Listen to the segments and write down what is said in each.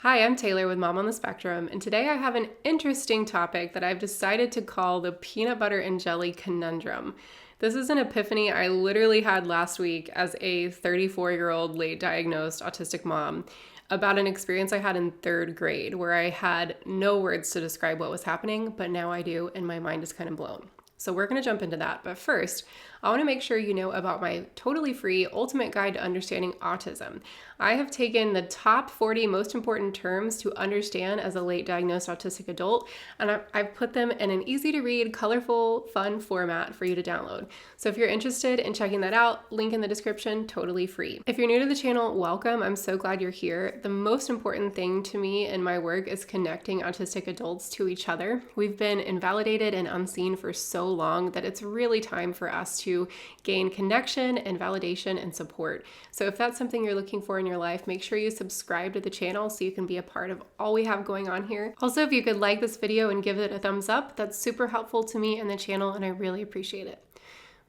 Hi, I'm Taylor with Mom on the Spectrum, and today I have an interesting topic that I've decided to call the peanut butter and jelly conundrum. This is an epiphany I literally had last week as a 34-year-old late diagnosed autistic mom about an experience I had in third grade where I had no words to describe what was happening, but now I do, and my mind is kind of blown. So we're going to jump into that. But first, I want to make sure you know about my totally free ultimate guide to understanding autism. I have taken the top 40 most important terms to understand as a late diagnosed autistic adult, and I've put them in an easy to read, colorful, fun format for you to download. So if you're interested in checking that out, link in the description, totally free. If you're new to the channel, welcome. I'm so glad you're here. The most important thing to me in my work is connecting autistic adults to each other. We've been invalidated and unseen for so long that it's really time for us to gain connection and validation and support. So if that's something you're looking for in your life, make sure you subscribe to the channel so you can be a part of all we have going on here. Also, if you could like this video and give it a thumbs up, that's super helpful to me and the channel, and I really appreciate it.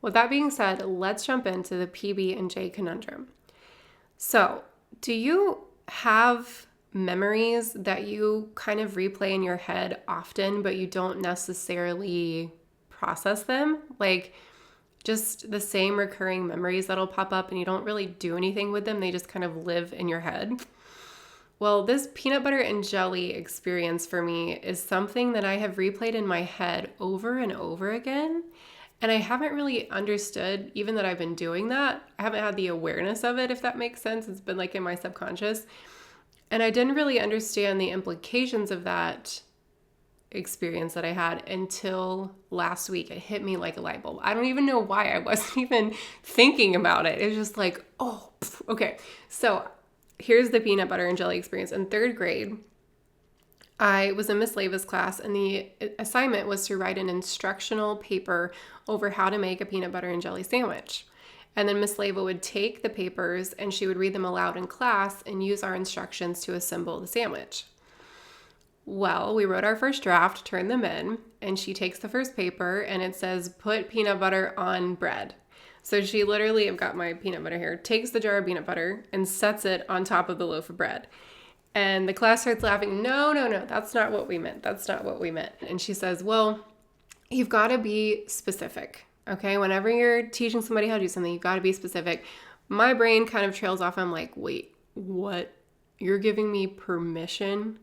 With that being said, let's jump into the PB&J conundrum. So, do you have memories that you kind of replay in your head often, but you don't necessarily process them? Like just the same recurring memories that'll pop up and you don't really do anything with them. They just kind of live in your head. Well, this peanut butter and jelly experience for me is something that I have replayed in my head over and over again. And I haven't really understood even that I've been doing that. I haven't had the awareness of it, if that makes sense. It's been like in my subconscious. And I didn't really understand the implications of that experience that I had until last week. It hit me like a light bulb. I don't even know why I wasn't even thinking about it. It was just like, oh, okay. So here's the peanut butter and jelly experience. In third grade, I was in Miss Leva's class, and the assignment was to write an instructional paper over how to make a peanut butter and jelly sandwich. And then Miss Leva would take the papers and she would read them aloud in class and use our instructions to assemble the sandwich. Well, we wrote our first draft, turned them in, and she takes the first paper and it says, put peanut butter on bread. So she literally, I've got my peanut butter here, takes the jar of peanut butter and sets it on top of the loaf of bread. And the class starts laughing. No, that's not what we meant. That's not what we meant. And she says, well, you've got to be specific, okay? Whenever you're teaching somebody how to do something, you've got to be specific. My brain kind of trails off. I'm like, wait, what? You're giving me permission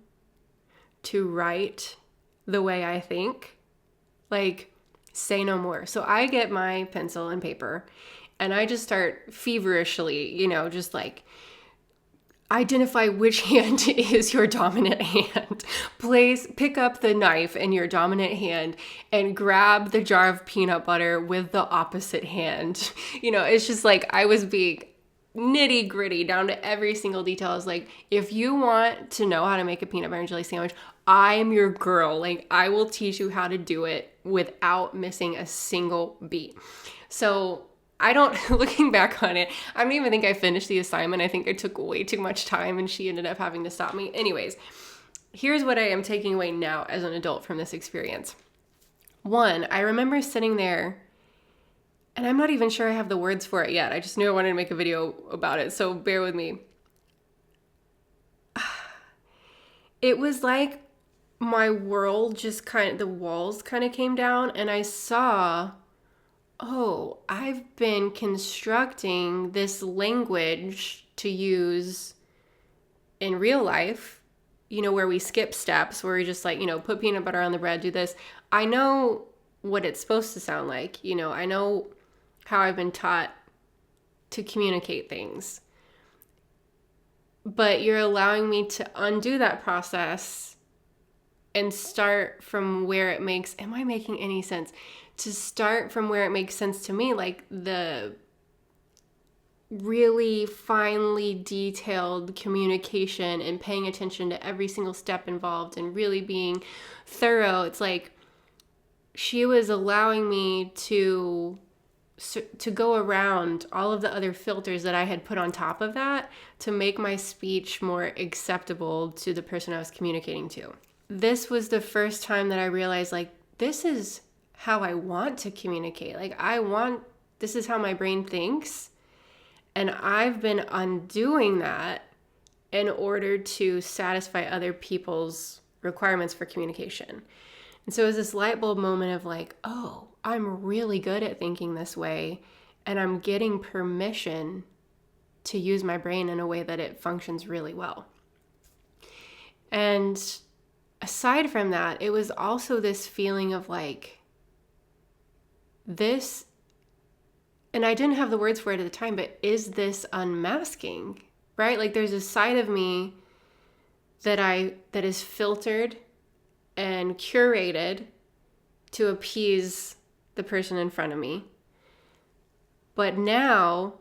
to write the way I think? Like, say no more. So I get my pencil and paper and I just start feverishly, just like, identify which hand is your dominant hand. Please pick up the knife in your dominant hand and grab the jar of peanut butter with the opposite hand. It's just like I was being nitty gritty down to every single detail. I was like, if you want to know how to make a peanut butter and jelly sandwich, I am your girl. Like, I will teach you how to do it without missing a single beat. So looking back on it, I don't even think I finished the assignment. I think I took way too much time and she ended up having to stop me. Anyways, here's what I am taking away now as an adult from this experience. One, I remember sitting there and I'm not even sure I have the words for it yet. I just knew I wanted to make a video about it, so bear with me. It was like my world just the walls kind of came down and I saw, oh, I've been constructing this language to use in real life, where we skip steps, where we just like, put peanut butter on the bread, do this. I know what it's supposed to sound like. I know how I've been taught to communicate things. But you're allowing me to undo that process and start from where it makes, am I making any sense? To start from where it makes sense to me, like the really finely detailed communication and paying attention to every single step involved and really being thorough. It's like she was allowing me to go around all of the other filters that I had put on top of that to make my speech more acceptable to the person I was communicating to. This was the first time that I realized, like, this is how I want to communicate. Like, this is how my brain thinks. And I've been undoing that in order to satisfy other people's requirements for communication. And so it was this light bulb moment of like, oh, I'm really good at thinking this way, and I'm getting permission to use my brain in a way that it functions really well. And aside from that, it was also this feeling of like, this, and I didn't have the words for it at the time, but is this unmasking, right? Like there's a side of me that is filtered and curated to appease the person in front of me. But now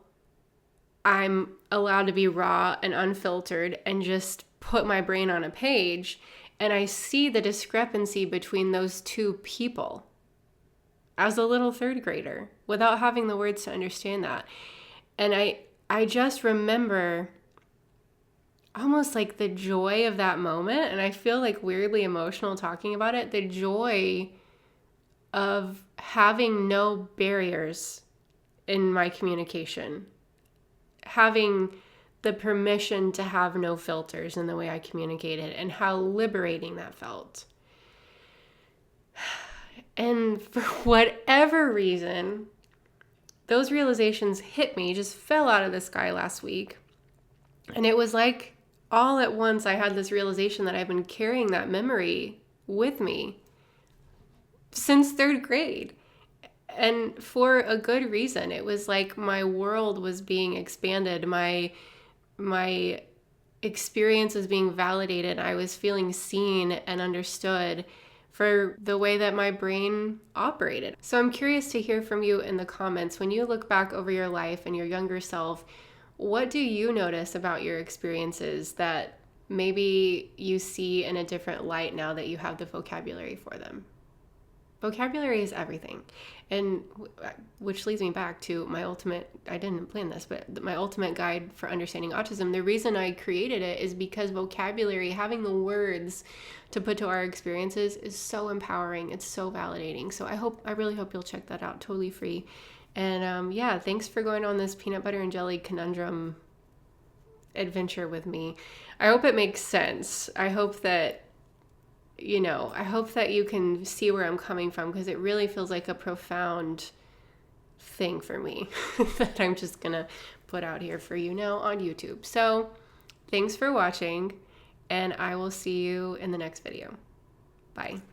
I'm allowed to be raw and unfiltered and just put my brain on a page, and I see the discrepancy between those two people as a little third grader without having the words to understand that. And I just remember almost like the joy of that moment, and I feel like weirdly emotional talking about it, the joy of having no barriers in my communication, having the permission to have no filters in the way I communicated, and how liberating that felt. And for whatever reason, those realizations hit me, just fell out of the sky last week. And it was like all at once I had this realization that I've been carrying that memory with me since third grade. And for a good reason. It was like my world was being expanded. My experience was being validated. I was feeling seen and understood for the way that my brain operated. So I'm curious to hear from you in the comments. When you look back over your life and your younger self, what do you notice about your experiences that maybe you see in a different light now that you have the vocabulary for them? Vocabulary is everything. And which leads me back to my ultimate, I didn't plan this, but my ultimate guide for understanding autism. The reason I created it is because vocabulary, having the words to put to our experiences, is so empowering. It's so validating. So I really hope you'll check that out, totally free. And thanks for going on this peanut butter and jelly conundrum adventure with me. I hope it makes sense. I hope that you can see where I'm coming from, because it really feels like a profound thing for me that I'm just going to put out here for you now on YouTube. So thanks for watching, and I will see you in the next video. Bye.